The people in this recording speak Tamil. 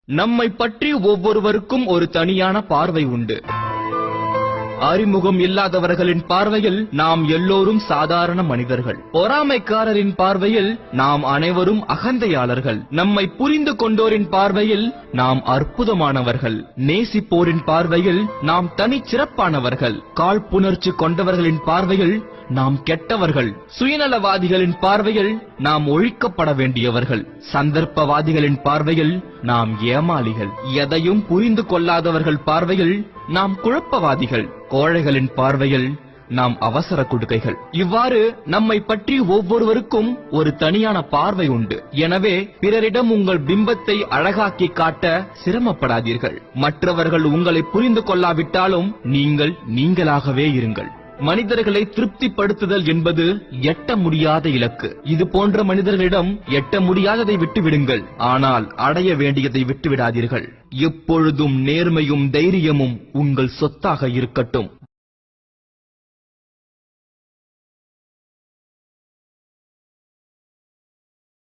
நம்மை பற்றி ஒவ்வொருவருக்கும் ஒரு தனியான பார்வை உண்டு. அறிமுகம் இல்லாதவர்களின் பார்வையில் நாம் எல்லோரும் சாதாரண மனிதர்கள். பொறாமைக்காரரின் பார்வையில் நாம் அனைவரும் அகந்தையாளர்கள். நம்மை புரிந்து கொண்டோரின் பார்வையில் நாம் அற்புதமானவர்கள். நேசிப்போரின் பார்வையில் நாம் தனிச்சிறப்பானவர்கள். காழ்ப்புணர்ச்சி கொண்டவர்களின் பார்வையில் நாம் கெட்டவர்கள். சுயநலவாதிகளின் பார்வையில் நாம் ஒழிக்கப்பட வேண்டியவர்கள். சந்தர்ப்பவாதிகளின் பார்வையில் நாம் ஏமாளிகள். எதையும் புரிந்து கொள்ளாதவர்கள் பார்வையில் நாம் குழப்பவாதிகள். கோழைகளின் பார்வையில் நாம் அவசர கொடுக்கைகள். இவ்வாறு நம்மை பற்றி ஒவ்வொருவருக்கும் ஒரு தனியான பார்வை உண்டு. எனவே பிறரிடம் உங்கள் பிம்பத்தை அழகாக்கி காட்ட சிரமப்படாதீர்கள். மற்றவர்கள் உங்களை புரிந்து கொள்ளாவிட்டாலும் நீங்கள் நீங்களாகவே இருங்கள். மனிதர்களை திருப்திப்படுத்துதல் என்பது எட்ட முடியாத இலக்கு. இது போன்ற மனிதர்களிடம் எட்ட முடியாததை விட்டுவிடுங்கள், ஆனால் அடைய வேண்டியதை விட்டுவிடாதீர்கள். எப்பொழுதும் நேர்மையும் தைரியமும் உங்கள் சொத்தாக இருக்கட்டும்.